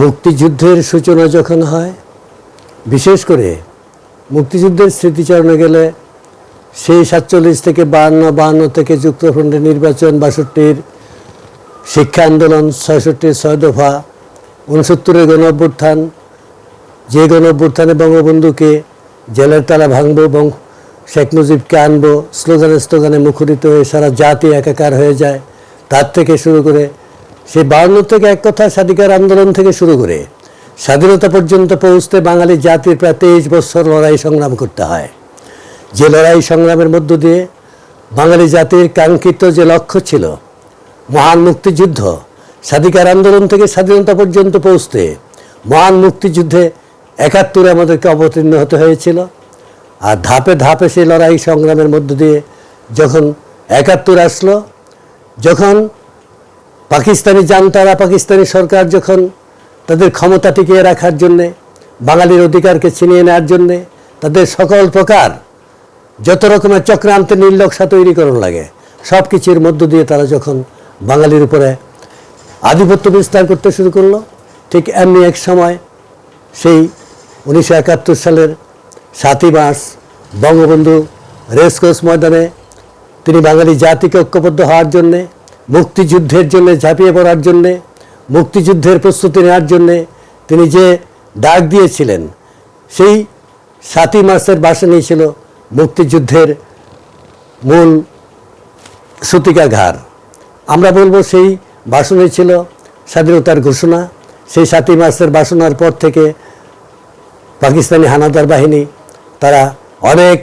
মুক্তিযুদ্ধের সূচনা যখন হয়, বিশেষ করে মুক্তিযুদ্ধের স্মৃতিচারণে গেলে সেই 47 থেকে 52 থেকে যুক্তফ্রন্টের নির্বাচন, 62-র শিক্ষা আন্দোলন, 66-র 6 দফা, 69-এর গণ অভ্যুত্থান, যে গণ অভ্যুত্থানে বঙ্গবন্ধুকে জেলের তালা ভাঙব এবং শেখ মুজিবকে আনবো স্লোগানে মুখরিত হয়ে সারা জাতি একাকার হয়ে যায়, তার থেকে শুরু করে সেই 52 থেকে এক কথা স্বাধিকার আন্দোলন থেকে শুরু করে স্বাধীনতা পর্যন্ত পৌঁছতে বাঙালি জাতির প্রায় 23 বছর লড়াই সংগ্রাম করতে হয়। যে লড়াই সংগ্রামের মধ্য দিয়ে বাঙালি জাতির কাঙ্ক্ষিত যে লক্ষ্য ছিল মহান মুক্তিযুদ্ধ, স্বাধিকার আন্দোলন থেকে স্বাধীনতা পর্যন্ত পৌঁছতে মহান মুক্তিযুদ্ধে 71 আমাদেরকে অবতীর্ণ হতে হয়েছিল। আর ধাপে ধাপে সেই লড়াই সংগ্রামের মধ্য দিয়ে যখন 71 আসলো, যখন পাকিস্তানি জান্তারা, পাকিস্তানি সরকার যখন তাদের ক্ষমতা টিকিয়ে রাখার জন্যে, বাঙালির অধিকারকে ছিনিয়ে নেওয়ার জন্যে তাদের সকল প্রকার যত রকমের চক্রান্তের নির্লক্ষা তৈরিকরণ লাগে, সব কিছুর মধ্য দিয়ে তারা যখন বাঙালির উপরে আধিপত্য বিস্তার করতে শুরু করলো, ঠিক এমনি এক সময় সেই 1971 সালের 7ই মার্চ বঙ্গবন্ধু রেসকোর্স ময়দানে তিনি বাঙালি জাতিকে ঐক্যবদ্ধ হওয়ার জন্যে, মুক্তিযুদ্ধের জন্য ঝাঁপিয়ে পড়ার জন্যে, মুক্তিযুদ্ধের প্রস্তুতি নেওয়ার জন্যে তিনি যে ডাক দিয়েছিলেন, সেই 7ই মার্চের ভাষণই ছিল মুক্তিযুদ্ধের মূল সূতিকাঘার। আমরা বলবো সেই ভাষণই ছিল স্বাধীনতার ঘোষণা। সেই 7ই মার্চের ভাষণের পর থেকে পাকিস্তানি হানাদার বাহিনী তারা অনেক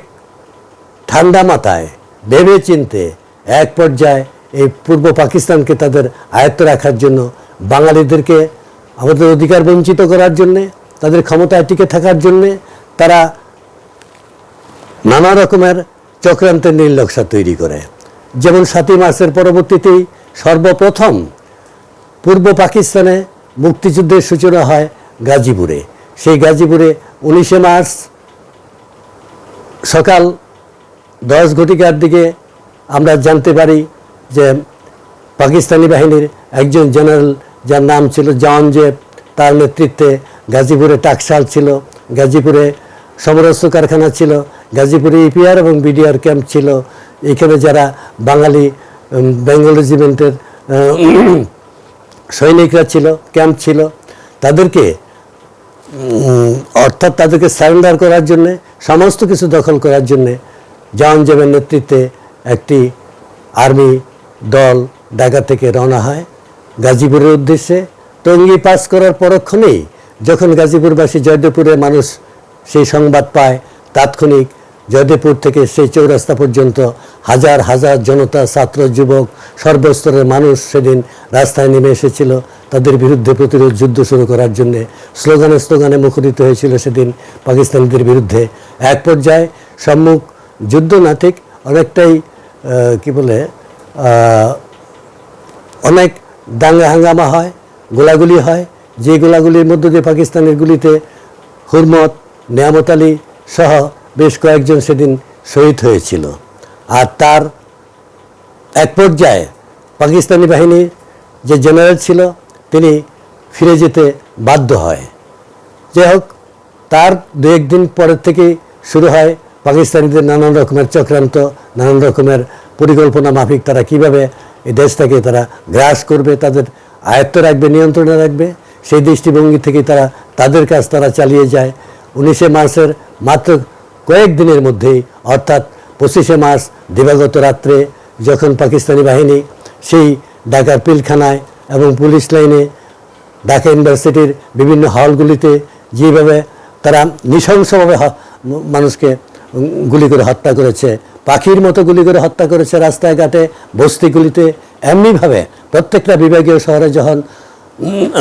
ঠান্ডা মাথায় ভেবে চিনতে এক পর্যায়ে এই পূর্ব পাকিস্তানকে তাদের আয়ত্ত রাখার জন্য, বাঙালিদেরকে আমাদের অধিকার বঞ্চিত করার জন্যে, তাদের ক্ষমতায় টিকে থাকার জন্যে তারা নানা রকমের চক্রান্তের নির্লক্ষা তৈরি করে। যেমন 7ই মার্চের পরবর্তীতেই সর্বপ্রথম পূর্ব পাকিস্তানে মুক্তিযুদ্ধের সূচনা হয় গাজীপুরে। সেই গাজীপুরে 19শে মার্চ সকাল 10 ঘটিকার দিকে আমরা জানতে পারি যে পাকিস্তানি বাহিনীর একজন জেনারেল, যার নাম ছিল জাওয়ানজেব, তার নেতৃত্বে গাজীপুরে টাকশাল ছিল, গাজীপুরে সমরাস্ত্র কারখানা ছিল, গাজীপুরে ইপিআর এবং বিডিআর ক্যাম্প ছিল। এখানে যারা বাঙালি বেঙ্গল রেজিমেন্টের সৈনিকরা ছিল, ক্যাম্প ছিল, তাদেরকে অর্থাৎ তাদেরকে সারেন্ডার করার জন্যে, সমস্ত কিছু দখল করার জন্যে জাওয়ানজেবের নেতৃত্বে একটি আর্মি দল ঢাকা থেকে রওনা হয় গাজীপুরের উদ্দেশ্যে। টঙ্গী পাস করার পরক্ষণেই যখন গাজীপুরবাসী, জয়দেবপুরের মানুষ সেই সংবাদ পায়, তাৎক্ষণিক জয়দেবপুর থেকে সেই চৌরাস্তা পর্যন্ত হাজার হাজার জনতা, ছাত্র, যুবক, সর্বস্তরের মানুষ সেদিন রাস্তায় নেমে এসেছিল তাদের বিরুদ্ধে প্রতিরোধ যুদ্ধ শুরু করার জন্যে। স্লোগানে মুখরিত হয়েছিল সেদিন পাকিস্তানিদের বিরুদ্ধে। এক পর্যায়ে সম্মুখ যুদ্ধ না, ঠিক অনেকটাই কি বলে, অনেক দাঙ্গা হাঙ্গামা হয়, গোলাগুলি হয়। যে গোলাগুলির মধ্য দিয়ে পাকিস্তানের গুলিতে হুরমত, নেয়ামত আলী সহ বেশ কয়েকজন সেদিন শহীদ হয়েছিল। আর তার এক পর্যায়ে পাকিস্তানি বাহিনীর যে জেনারেল ছিল তিনি ফিরে যেতে বাধ্য হয়। যাই হোক, তার 2-1 দিন পরের থেকেই শুরু হয় পাকিস্তানিদের নানান রকমের চক্রান্ত, নানান রকমের পরিকল্পনা মাফিক তারা কীভাবে এই দেশটাকে তারা গ্রাস করবে, তাদের আয়ত্ত রাখবে, নিয়ন্ত্রণে রাখবে, সেই দৃষ্টিভঙ্গি থেকে তারা তাদের কাজ তারা চালিয়ে যায়। 19শে মার্চের মাত্র কয়েক দিনের মধ্যেই, অর্থাৎ 25শে মার্চ দিবাগত রাত্রে যখন পাকিস্তানি বাহিনী সেই ঢাকার পিলখানায় এবং পুলিশ লাইনে, ঢাকা ইউনিভার্সিটির বিভিন্ন হলগুলিতে যেভাবে তারা নৃশংসভাবে মানুষকে গুলি করে হত্যা করেছে, পাখির মতো গুলি করে হত্যা করেছে রাস্তায় ঘাটে, বস্তিগুলিতে, এমনিভাবে প্রত্যেকটা বিভাগীয় শহরে যখন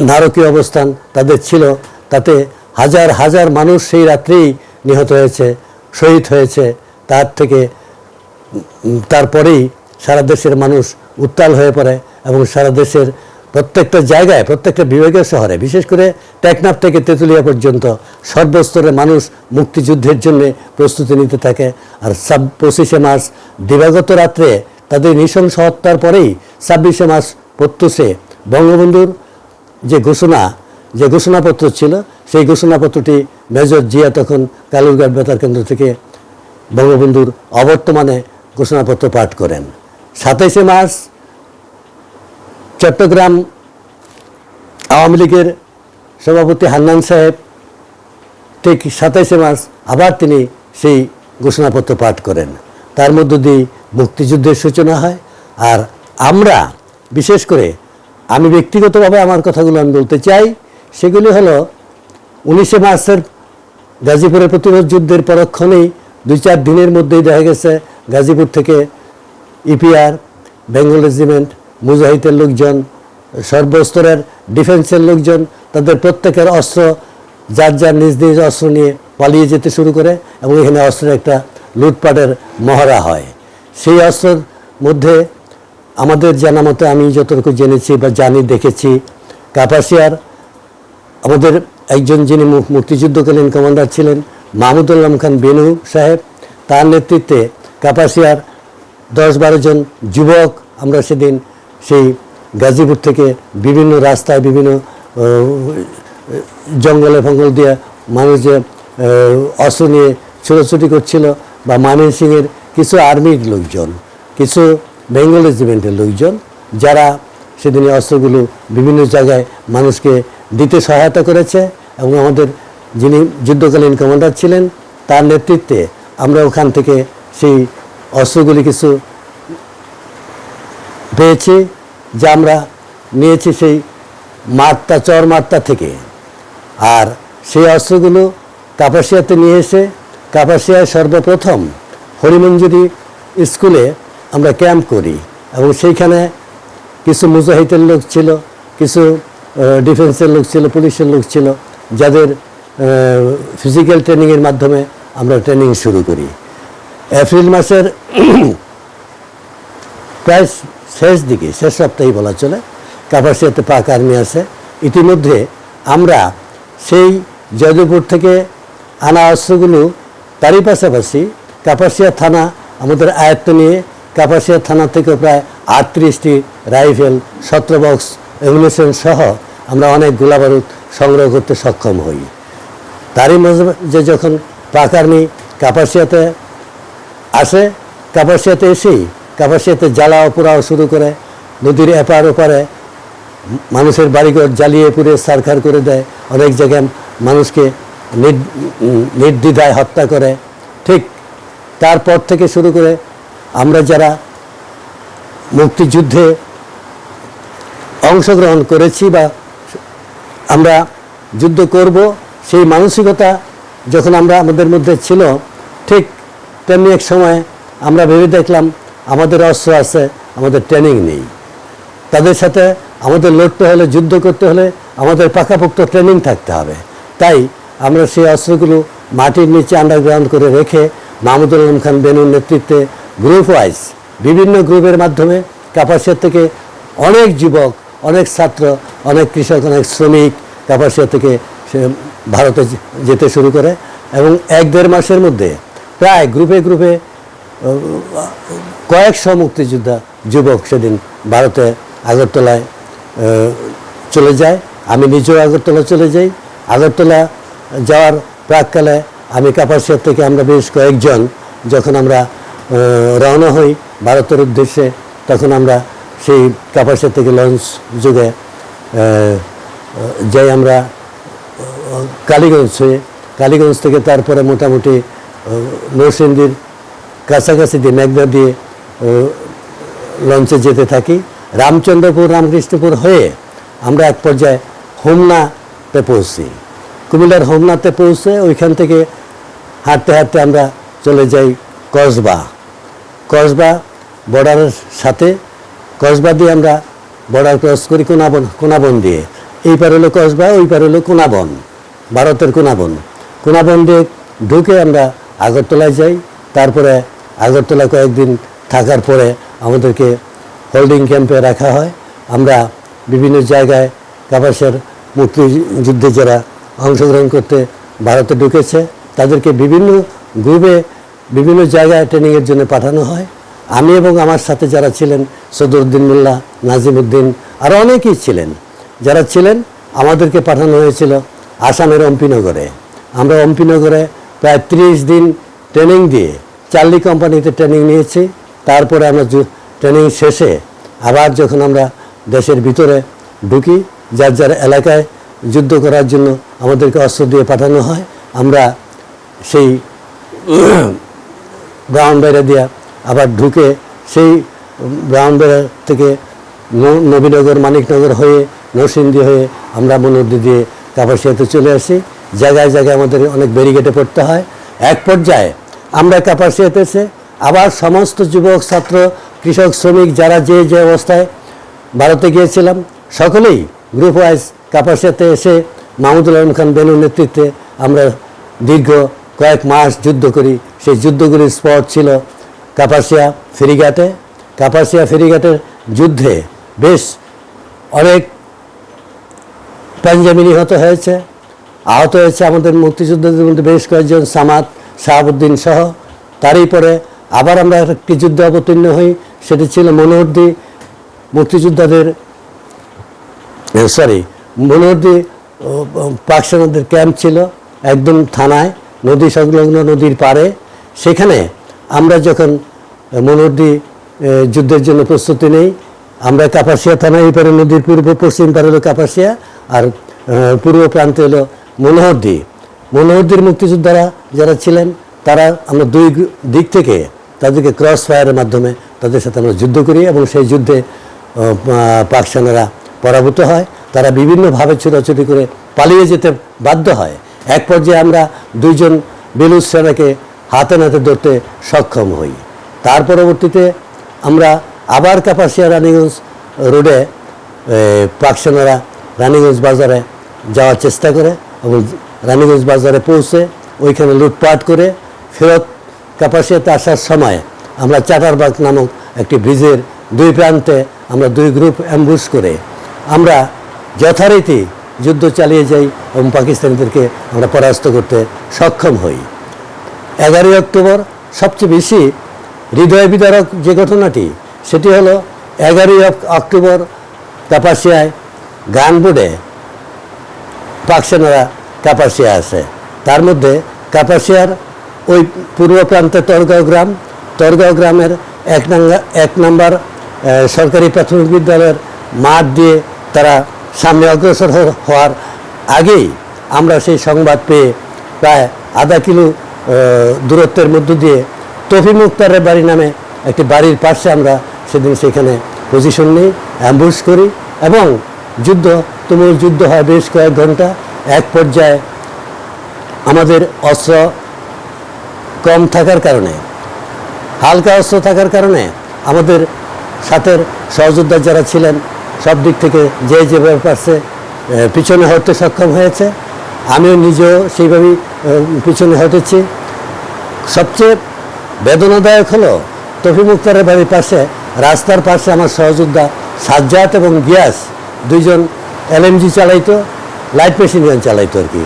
নারকীয় অবস্থান তাদের ছিল, তাতে হাজার হাজার মানুষ সেই রাত্রেই নিহত হয়েছে, শহীদ হয়েছে। তারপরেই সারা দেশের মানুষ উত্তাল হয়ে পড়ে এবং সারা দেশের প্রত্যেকটা জায়গায়, প্রত্যেকটা বিভাগীয় শহরে, বিশেষ করে টেকনাফ থেকে তেঁতুলিয়া পর্যন্ত সর্বস্তরের মানুষ মুক্তিযুদ্ধের জন্য প্রস্তুতি নিতে থাকে। আর 25শে মার্চ দিবাগত রাত্রে তাদের নৃশংস হত্যার পরেই 26শে মার্চ প্রত্যুষে বঙ্গবন্ধুর যে ঘোষণা, যে ঘোষণাপত্র ছিল সেই ঘোষণাপত্রটি মেজর জিয়া তখন কালুরঘাট বেতার কেন্দ্র থেকে বঙ্গবন্ধুর অবর্তমানে ঘোষণাপত্র পাঠ করেন। 27শে মার্চ চট্টগ্রাম আওয়ামী লীগের সভাপতি হান্নান সাহেব ঠিক 27শে মার্চ আবার তিনি সেই ঘোষণাপত্র পাঠ করেন। তার মধ্য দিয়ে মুক্তিযুদ্ধের সূচনা হয়। আর আমরা বিশেষ করে আমি ব্যক্তিগতভাবে আমার কথাগুলো আমি বলতে চাই, সেগুলি হলো 19শে মার্চের গাজীপুরের প্রতিরোধ যুদ্ধের পরক্ষণেই 2-4 দিনের মধ্যেই দেখা গেছে গাজীপুর থেকে ইপিআর, বেঙ্গল রেজিমেন্ট, মুজাহিদের লোকজন, সর্বস্তরের ডিফেন্সের লোকজন তাদের প্রত্যেকের অস্ত্র যার যার নিজ নিজ অস্ত্র নিয়ে পালিয়ে যেতে শুরু করে এবং এখানে অস্ত্রের একটা লুটপাটের মহড়া হয়। সেই অস্ত্রের মধ্যে আমাদের জানা মতে আমি যতটুকু জেনেছি বা জানি দেখেছি, কাপাসিয়ার আমাদের একজন যিনি মুক্তিযুদ্ধকালীন কমান্ডার ছিলেন মাহমুদুল আলম খান বেনু সাহেব, তার নেতৃত্বে কাপাসিয়ার 10-12 জন যুবক আমরা সেদিন সেই গাজীপুর থেকে বিভিন্ন রাস্তায় বিভিন্ন জঙ্গলে ফঙ্গল দিয়ে মানুষ যে অস্ত্র নিয়ে ছোটাছুটি করছিল, বা ময়মনসিংহের কিছু আর্মির লোকজন, কিছু বেঙ্গল রেজিমেন্টের লোকজন যারা সেদিন অস্ত্রগুলো বিভিন্ন জায়গায় মানুষকে দিতে সহায়তা করেছে এবং আমাদের যিনি যুদ্ধকালীন কমান্ডার ছিলেন তার নেতৃত্বে আমরা ওখান থেকে সেই অস্ত্রগুলি কিছু পেয়েছি, যা আমরা নিয়েছি সেই চর মার্তা থেকে। আর সেই অস্ত্রগুলো কাপাসিয়াতে নিয়ে এসে কাপাসিয়ায় সর্বপ্রথম হরিমঞ্জুরি স্কুলে আমরা ক্যাম্প করি এবং সেইখানে কিছু মুজাহিদের লোক ছিল, কিছু ডিফেন্সের লোক ছিল, পুলিশের লোক ছিল, যাদের ফিজিক্যাল ট্রেনিংয়ের মাধ্যমে আমরা ট্রেনিং শুরু করি। এপ্রিল মাসের প্রায় শেষ সপ্তাহেই বলা চলে কাপাসিয়াতে পাক আর্মি আছে। ইতিমধ্যে আমরা সেই জয়দেবপুর থেকে আনা অস্ত্রগুলো তারই পাশাপাশি কাপাসিয়া থানা আমাদের আয়ত্ত নিয়ে কাপাসিয়া থানা থেকে প্রায় 38টি রাইফেল, 17 বক্স এমুনিশন সহ আমরা অনেক গোলাবারুদ সংগ্রহ করতে সক্ষম হই। তারই মাঝে যখন পাক আর্মি কাপাসিয়াতে আসে, কাপাসিয়াতে এসেই কাপাসিয়াতে জ্বালাও পোড়াও শুরু করে, নদীর এপার ওপারে মানুষের বাড়িঘর জ্বালিয়ে পুড়ে ছারখার করে দেয়, অনেক জায়গায় মানুষকে নির্দ্বিধায় হত্যা করে। ঠিক তারপর থেকে শুরু করে আমরা যারা মুক্তিযুদ্ধে অংশগ্রহণ করেছি বা আমরা যুদ্ধ করব সেই মানসিকতা যখন আমাদের মধ্যে ছিল, ঠিক তেমনি এক সময় আমরা ভেবে দেখলাম আমাদের অস্ত্র আছে, আমাদের ট্রেনিং নেই। তাদের সাথে আমাদের লড়তে হলে, যুদ্ধ করতে হলে আমাদের পাকাপোক্ত ট্রেনিং থাকতে হবে। তাই আমরা সেই অস্ত্রগুলো মাটির নিচে আন্ডারগ্রাউন্ড করে রেখে মাহমুদুল আলম খান বেনুর নেতৃত্বে গ্রুপ ওয়াইজ বিভিন্ন গ্রুপের মাধ্যমে কাপাসিয়া থেকে অনেক যুবক, অনেক ছাত্র, অনেক কৃষক, অনেক শ্রমিক কাপাসিয়া থেকে সে ভারতে যেতে শুরু করে এবং 1-1.5 মাসের মধ্যে প্রায় গ্রুপে গ্রুপে কয়েকশো মুক্তিযোদ্ধা যুবক সেদিন ভারতে আগরতলায় চলে যায়। আমি নিজেও আগরতলা চলে যাই। আগরতলা যাওয়ার প্রাককালে আমি কাপাসিয়া থেকে আমরা বেশ কয়েকজন যখন আমরা রওনা হই ভারতের উদ্দেশ্যে, তখন আমরা সেই কাপাসিয়া থেকে লঞ্চ যুগে যাই আমরা কালীগঞ্জ হয়ে, কালীগঞ্জ থেকে তারপরে মোটামুটি নরসিংদীর কাছাকাছি দিয়ে মেঘনা দিয়ে লঞ্চে যেতে থাকি। রামচন্দ্রপুর, রামকৃষ্ণপুর হয়ে আমরা এক পর্যায়ে হোমনাতে পৌঁছি। কুমিল্লার হোমনাতে পৌঁছে ওইখান থেকে হাঁটতে হাঁটতে আমরা চলে যাই কসবা বর্ডারের সাথে। কসবা দিয়ে আমরা বর্ডার ক্রস করি কোনাবন দিয়ে। এই পার হলো কসবা, ওই পার হলো কোনাবন, ভারতের কোনাবন দিয়ে ঢুকে আমরা আগরতলায় যাই। তারপরে আগরতলা কয়েকদিন থাকার পরে আমাদেরকে হোল্ডিং ক্যাম্পে রাখা হয়। আমরা বিভিন্ন জায়গায় কাপাসিয়ার মুক্তিযুদ্ধে যারা অংশগ্রহণ করতে ভারতে ঢুকেছে তাদেরকে বিভিন্ন গ্রুপে বিভিন্ন জায়গায় ট্রেনিংয়ের জন্য পাঠানো হয়। আমি এবং আমার সাথে যারা ছিলেন, সদরুদ্দিন মোল্লা, নাজিমউদ্দিন, আরও অনেকেই ছিলেন, যারা ছিলেন আমাদেরকে পাঠানো হয়েছিল আসামের অম্পিনগরে। আমরা অম্পিনগরে প্রায় 30 দিন ট্রেনিং দিয়ে চার্লি কোম্পানিতে ট্রেনিং নিয়েছি। তারপরে আমরা ট্রেনিং শেষে আবার যখন আমরা দেশের ভিতরে ঢুকি, যার যার এলাকায় যুদ্ধ করার জন্য আমাদেরকে অস্ত্র দিয়ে পাঠানো হয়। আমরা সেই ব্রাহ্মণবাড়িয়া দিয়া আবার ঢুকে সেই ব্রাহ্মণবাড়িয়া থেকে নবীনগর, মানিকনগর হয়ে, নরসিংদী হয়ে আমরা মনোহরদী দিয়ে কাপাসিয়াতে চলে আসি। জায়গায় জায়গায় আমাদের অনেক ব্যারিকেডে পড়তে হয়। এক পর্যায়ে আমরা কাপাসিয়াতে এসে আবার সমস্ত যুবক, ছাত্র, কৃষক, শ্রমিক যারা যে যে অবস্থায় ভারতে গিয়েছিলাম সকলেই গ্রুপ ওয়াইজ কাপাসিয়াতে এসে মাহমুদুল আলম খান বেনুর নেতৃত্বে আমরা দীর্ঘ কয়েক মাস যুদ্ধ করি। সেই যুদ্ধগুলির স্পট ছিল কাপাসিয়া ফেরিঘাটে। কাপাসিয়া ফেরিঘাটের যুদ্ধে বেশ অনেক পাঞ্জাবি নিহত হয়েছে, আহত হয়েছে আমাদের মুক্তিযোদ্ধাদের মধ্যে বেশ কয়েকজন, সামাদ, শাহাবুদ্দিন সহ। তারই পরে আবার আমরা একটি যুদ্ধে অবতীর্ণ হই, সেটি ছিল মনোহরদী মুক্তিযোদ্ধাদের মনোহরদী পাক সেনাদের ক্যাম্প ছিল একদম থানায়, নদী সংলগ্ন, নদীর পাড়ে। সেখানে আমরা যখন মনোহরদী যুদ্ধের জন্য প্রস্তুতি নেই, আমরা কাপাসিয়া থানায়, এই পারে নদীর পূর্ব পশ্চিম পারে হলো কাপাসিয়া, আর পূর্ব প্রান্তে হলো মনোহরদী। মনোহরদীর মুক্তিযোদ্ধারা যারা ছিলেন তারা আমরা দুই দিক থেকে তাদেরকে ক্রস ফায়ারের মাধ্যমে তাদের সাথে আমরা যুদ্ধ করি এবং সেই যুদ্ধে পাক সেনারা পরাভূত হয়। তারা বিভিন্নভাবে ছোটাছুটি করে পালিয়ে যেতে বাধ্য হয়। এক পর্যায়ে আমরা দুইজন বেলুচ সেনাকে হাতে নাতে ধরতে সক্ষম হই। তার পরবর্তীতে আমরা আবার কাপাসিয়া রানীগঞ্জ রোডে পাক সেনারা রানীগঞ্জ বাজারে যাওয়ার চেষ্টা করে এবং রানীগঞ্জ বাজারে পৌঁছে ওইখানে লুটপাট করে ফেরত কাপাসিয়াতে আসার সময় আমরা চাটারবাগ নামক একটি ব্রিজের দুই প্রান্তে আমরা দুই গ্রুপ অ্যাম্বুশ করে আমরা যথারীতি যুদ্ধ চালিয়ে যাই এবং পাকিস্তানিদেরকে আমরা পরাস্ত করতে সক্ষম হই। 11ই অক্টোবর সবচেয়ে বেশি হৃদয় বিদারক যে ঘটনাটি, সেটি হলো 11ই অক্টোবর কাপাসিয়ায় গানবোর্ডে পাক সেনারা কাপাসিয়া আসে। তার মধ্যে কাপাসিয়ার ওই পূর্ব প্রান্তে তরগাঁও গ্রামের এক নম্বর সরকারি প্রাথমিক বিদ্যালয়ের মাঠ দিয়ে তারা সামনে অগ্রসর হওয়ার আগেই আমরা সেই সংবাদ পেয়ে প্রায় আধা কিলো দূরত্বের মধ্য দিয়ে তফি মুক্তারের বাড়ি নামে একটি বাড়ির পাশে আমরা সেদিন সেখানে পজিশন নিই, অ্যাম্বুশ করি এবং তুমুল যুদ্ধ হয় বেশ কয়েক ঘন্টা। এক পর্যায়ে আমাদের অস্ত্র কম থাকার কারণে, হালকা অস্ত্র থাকার কারণে আমাদের সাথের সহযোদ্ধা যারা ছিলেন সব দিক থেকে যেভাবে পারছে পিছনে হতে সক্ষম হয়েছে। আমিও নিজেও সেইভাবেই পিছনে হতেছি। সবচেয়ে বেদনাদায়ক হলো তফি মুক্তারের বাড়ির পাশে, রাস্তার পাশে আমার সহযোদ্ধা সাজ্জাদ এবং গিয়াস দুইজন এলএমজি চালাইতো, লাইট মেশিন গান চালাইতো আর কি।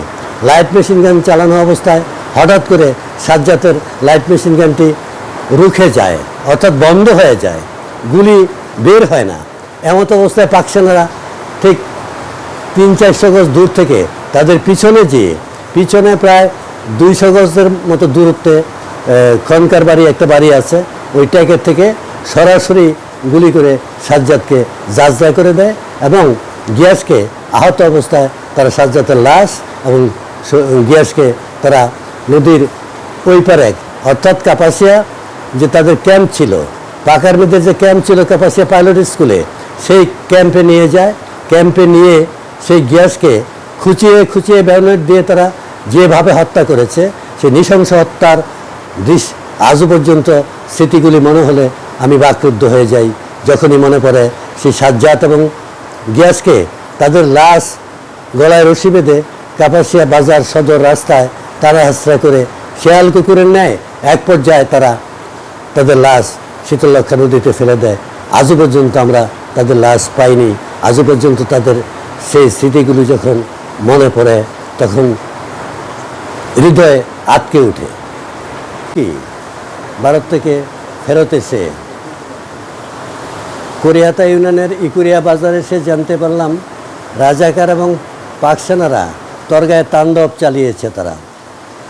লাইট মেশিন গান চালানো অবস্থায় হঠাৎ করে সাজ্জাদের লাইট মেশিন গানটি রুখে যায়, অর্থাৎ বন্ধ হয়ে যায়, গুলি বের হয় না। এমত অবস্থায় পাক সেনারা ঠিক 300-400 গজ দূর থেকে তাদের পিছনে যেয়ে, পিছনে প্রায় 200 গজের মতো দূরত্বে খনকার বাড়ি একটা বাড়ি আছে, ওই ট্যাকের থেকে সরাসরি গুলি করে সাজ্জাদকে জাজদায় করে দেয় এবং গিয়াসকে আহত অবস্থায় তারা সাজ্জাদের লাশ এবং গিয়াসকে তারা নদীর ওই পারে, অর্থাৎ কাপাসিয়া যে তাদের ক্যাম্প ছিল, পাকার মধ্যে যে ক্যাম্প ছিল কাপাসিয়া পাইলট স্কুলে, সেই ক্যাম্পে নিয়ে যায়। ক্যাম্পে নিয়ে সেই গিয়াসকে খুঁচিয়ে ব্যানেট দিয়ে তারা যেভাবে হত্যা করেছে, সেই নৃশংস হত্যার দৃশ্য আজও পর্যন্ত স্মৃতিগুলি মনে হলে আমি বাকরুদ্ধ হয়ে যাই। যখনই মনে পড়ে সেই সাজ্জাদ এবং গিয়াসকে তাদের লাশ গলায় রশি বেঁধে কাপাসিয়া বাজার সদর রাস্তায় তারা হাসরা করে শেয়াল কুকুরের ন্যায় এক পর্যায়ে তারা তাদের লাশ শীতলক্ষা নদীতে ফেলে দেয়। আজও পর্যন্ত আমরা তাদের লাশ পাইনি। আজও পর্যন্ত তাদের সেই স্মৃতিগুলি যখন মনে পড়ে তখন হৃদয়ে আটকে ওঠে। কি ভারত থেকে ফেরত এসে কোরিয়াতা ইউনিয়নের ইকুরিয়া বাজারে এসে জানতে পারলাম রাজাকার এবং পাক সেনারা তরগাঁয়ে তাণ্ডব চালিয়েছে। তারা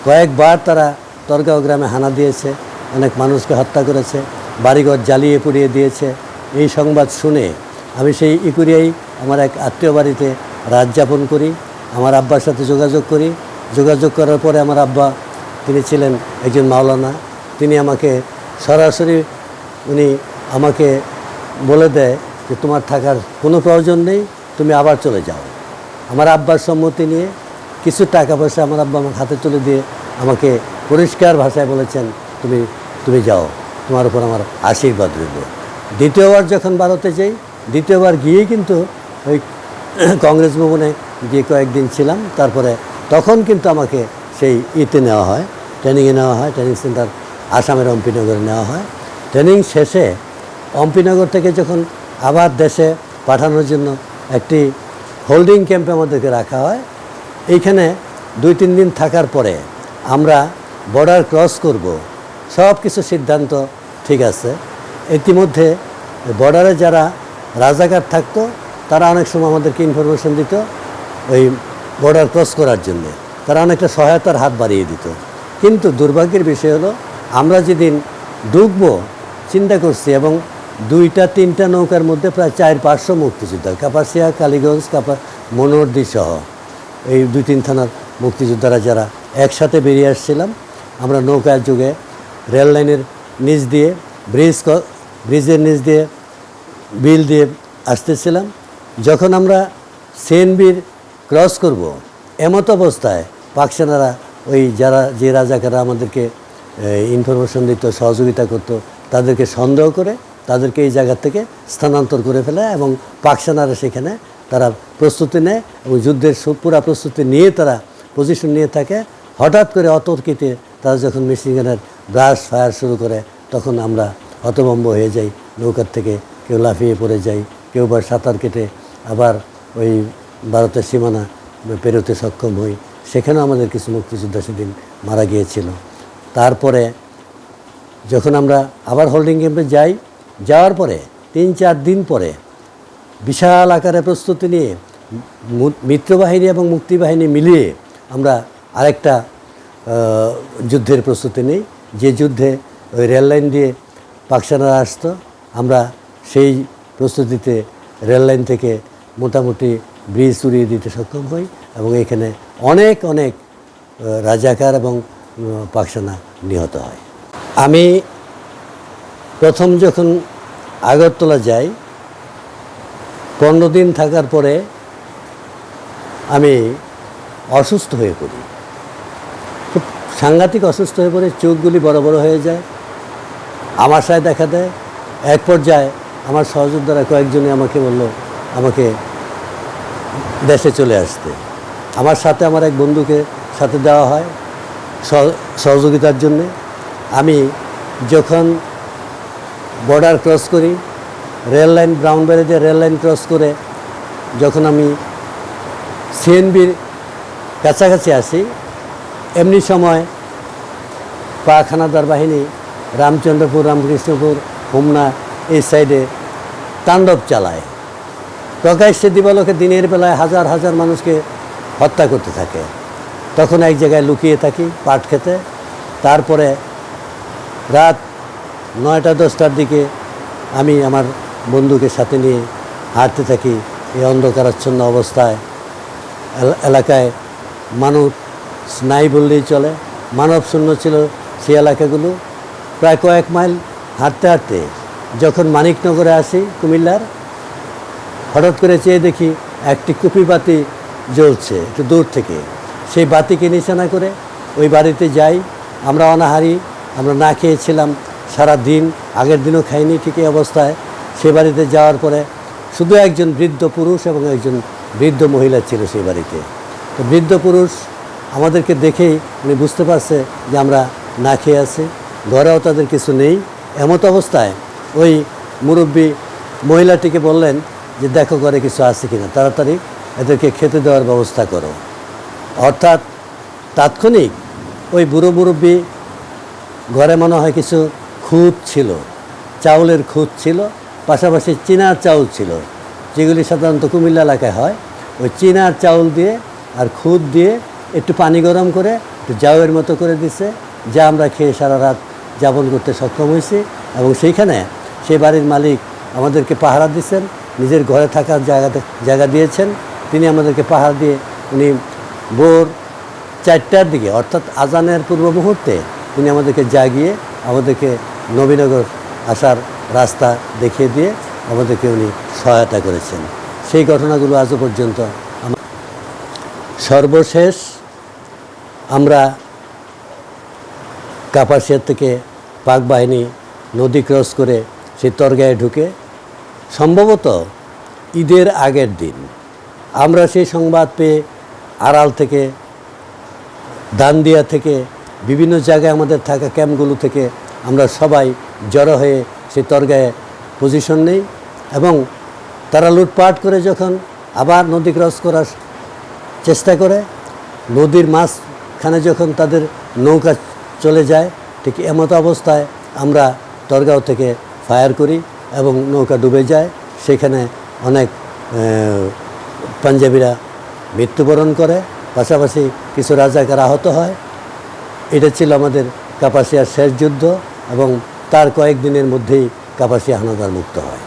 কয়েকবার তারা তরগাঁও গ্রামে হানা দিয়েছে, অনেক মানুষকে হত্যা করেছে, বাড়িঘর জ্বালিয়ে পুড়িয়ে দিয়েছে। এই সংবাদ শুনে আমি সেই ইকুরিয়ায় আমার এক আত্মীয় বাড়িতে রাত যাপন করি, আমার আব্বার সাথে যোগাযোগ করি। যোগাযোগ করার পরে আমার আব্বা, তিনি ছিলেন একজন মাওলানা, তিনি আমাকে সরাসরি আমাকে বলে দেয় যে তোমার থাকার কোনো প্রয়োজন নেই, তুমি আবার চলে যাও। আমার আব্বার সম্মতি নিয়ে কিছু টাকা পয়সা আমার আব্বা আমার হাতে তুলে দিয়ে আমাকে পরিষ্কার ভাষায় বলেছেন, তুমি যাও, তোমার উপর আমার আশীর্বাদ রইল। দ্বিতীয়বার যখন ভারতে যাই, দ্বিতীয়বার গিয়েই কিন্তু ওই কংগ্রেস ভবনে গিয়ে কয়েকদিন ছিলাম। তারপরে তখন কিন্তু আমাকে সেই নেওয়া হয়, ট্রেনিংয়ে নেওয়া হয়, ট্রেনিং সেন্টার আসামের অম্পিনগরে নেওয়া হয়। ট্রেনিং শেষে অম্পিনগর থেকে যখন আবার দেশে পাঠানোর জন্য একটি হোল্ডিং ক্যাম্পে আমাদেরকে রাখা হয়। এইখানে 2-3 দিন থাকার পরে আমরা বর্ডার ক্রস করব, সব কিছু সিদ্ধান্ত ঠিক আছে। ইতিমধ্যে বর্ডারে যারা রাজাকার থাকতো তারা অনেক সময় আমাদেরকে ইনফরমেশন দিত ওই বর্ডার ক্রস করার জন্যে, তারা অনেকটা সহায়তার হাত বাড়িয়ে দিত। কিন্তু দুর্ভাগ্যের বিষয় হলো আমরা যেদিন ঢুকবো চিন্তা করছি, এবং 2-3টা নৌকার মধ্যে প্রায় 400-500 মুক্তিযোদ্ধা, কাপাসিয়া, কালীগঞ্জ, মনোহরদী সহ এই 2-3 থানার মুক্তিযোদ্ধারা যারা একসাথে বেরিয়ে আসছিলাম। আমরা নৌকার যুগে রেল লাইনের নিচ দিয়ে ব্রিজের নিচ দিয়ে বিল দিয়ে আসতেছিলাম। যখন আমরা সেনবির ক্রস করব, এমত অবস্থায় পাক সেনারা যে রাজাকাররা আমাদেরকে ইনফরমেশন দিত, সহযোগিতা করত, তাদেরকে সন্দেহ করে তাদেরকে এই জায়গা থেকে স্থানান্তর করে ফেলে, এবং পাক সেনারা সেখানে তারা প্রস্তুতি নেয় এবং যুদ্ধের পুরা প্রস্তুতি নিয়ে তারা পজিশন নিয়ে থাকে। হঠাৎ করে অতর্কিতে তারা যখন মেশিনগানের ব্রাশ ফায়ার শুরু করে, তখন আমরা হতভম্ব হয়ে যাই। নৌকার থেকে কেউ লাফিয়ে পড়ে যাই, কেউ বা সাঁতার কেটে আবার ওই ভারতের সীমানা পেরোতে সক্ষম হই। সেখানেও আমাদের কিছু মুক্তিযোদ্ধা সেদিন মারা গিয়েছিল। তারপরে যখন আমরা আবার হোল্ডিং ক্যাম্পে যাওয়ার পরে 3-4 দিন পরে বিশাল আকারে প্রস্তুতি নিয়ে মিত্রবাহিনী এবং মুক্তিবাহিনী মিলিয়ে আমরা আরেকটা যুদ্ধের প্রস্তুতি নিই, যে যুদ্ধে ওই রেল লাইন দিয়ে পাক সেনারা আসতো। আমরা সেই প্রস্তুতিতে রেল লাইন থেকে মোটামুটি ব্রিজ উড়িয়ে দিতে সক্ষম হই, এবং এখানে অনেক রাজাকার এবং পাক সেনা নিহত হয়। আমি প্রথম যখন আগরতলা যাই, 15 দিন থাকার পরে আমি অসুস্থ হয়ে পড়ি, খুব সাংঘাতিক অসুস্থ হয়ে পড়ে, চোখগুলি বড় বড় হয়ে যায়, আমাশায় দেখা দেয়। এক পর্যায়ে আমার সহযোদ্ধারা কয়েকজনে আমাকে বলল আমাকে দেশে চলে আসতে। আমার সাথে আমার এক বন্ধুকে সাথে দেওয়া হয় সহযোগিতার জন্যে। আমি যখন বর্ডার ক্রস করি, রেল লাইন ব্রাউনবাড়ি দিয়ে রেল লাইন ক্রস করে যখন আমি সিএনবির কাছাকাছি আসি, এমনি সময় পাক হানাদার বাহিনী রামচন্দ্রপুর, রামকৃষ্ণপুর, হোমনা এই সাইডে তাণ্ডব চালায়। প্রকাশ্যে দিবালোকে দিনের বেলায় হাজার হাজার মানুষকে হত্যা করতে থাকে। তখন এক জায়গায় লুকিয়ে থাকি পাট খেতে। তারপরে রাত 9টা-10টার দিকে আমি আমার বন্ধুকে সাথে নিয়ে হাঁটতে থাকি। এই অন্ধকারাচ্ছন্ন অবস্থায় এলাকায় মানুষ নাই বললেই চলে, মানব শূন্য ছিল সেই এলাকাগুলো। প্রায় কয়েক মাইল হাঁটতে হাঁটতে যখন মানিকনগরে আসি কুমিল্লার, হঠাৎ করে চেয়ে দেখি একটি কুপি বাতি জ্বলছে একটু দূর থেকে। সেই বাতিকে নিশানা করে ওই বাড়িতে যাই। আমরা অনাহারি, আমরা না খেয়েছিলাম সারা দিন, আগের দিনও খাইনি। ঠিক এই অবস্থায় সে বাড়িতে যাওয়ার পরে শুধু একজন বৃদ্ধ পুরুষ এবং একজন বৃদ্ধ মহিলা ছিল সেই বাড়িতে। তো বৃদ্ধ পুরুষ আমাদেরকে দেখেই উনি বুঝতে পারছে যে আমরা না খেয়ে আছি, ঘরেও তাদের কিছু নেই। এমত অবস্থায় ওই মুরব্বী মহিলাটিকে বললেন যে দেখো ঘরে কিছু আছে কিনা, তাড়াতাড়ি এদেরকে খেতে দেওয়ার ব্যবস্থা করো। অর্থাৎ তাৎক্ষণিক ওই বুড়ো মুরব্বী ঘরে মনে হয় কিছু খুদ ছিল, চাউলের খুদ ছিল, পাশাপাশি চীনার চাউল ছিল, যেগুলি সাধারণত কুমিল্লা এলাকায় হয়। ওই চীনার চাউল দিয়ে আর খুদ দিয়ে একটু পানি গরম করে একটু জাউয়ের মতো করে দিচ্ছে, যা আমরা খেয়ে সারা রাত যাপন করতে সক্ষম হয়েছি। এবং সেইখানে সেই বাড়ির মালিক আমাদেরকে পাহারা দিচ্ছেন, নিজের ঘরে থাকার জায়গা দিয়েছেন। তিনি আমাদেরকে পাহারা দিয়ে উনি ভোর 4টার দিকে অর্থাৎ আজানের পূর্ব মুহূর্তে তিনি আমাদেরকে জাগিয়ে আমাদেরকে নবীনগর আসার রাস্তা দেখিয়ে দিয়ে আমাদেরকে উনি সহায়তা করেছেন। সেই ঘটনাগুলো আজও পর্যন্ত সর্বশেষ আমরা কাপাসিয়া থেকে পাক বাহিনী নদী ক্রস করে সেই তরগাঁয়ে ঢুকে সম্ভবত ঈদের আগের দিন আমরা সেই সংবাদ পেয়ে আড়াল থেকে, দান্দিয়া থেকে, বিভিন্ন জায়গায় আমাদের থাকা ক্যাম্পগুলো থেকে আমরা সবাই জড়ো হয়ে সেই তরগাঁয়ে পজিশন নেই। এবং তারা লুটপাট করে যখন আবার নদী ক্রস করার চেষ্টা করে, নদীর মাঝখানে যখন তাদের নৌকা চলে যায়, ঠিক এমত অবস্থায় আমরা তরগাঁও থেকে ফায়ার করি এবং নৌকা ডুবে যায়। সেখানে অনেক পাঞ্জাবিরা মৃত্যুবরণ করে, পাশাপাশি কিছু রাজাকার আহত হয়। এটা ছিল আমাদের কাপাসিয়ার শেষ যুদ্ধ এবং তার কয়েকদিনের মধ্যেই কাপাসিয়া হানাদার মুক্ত হয়।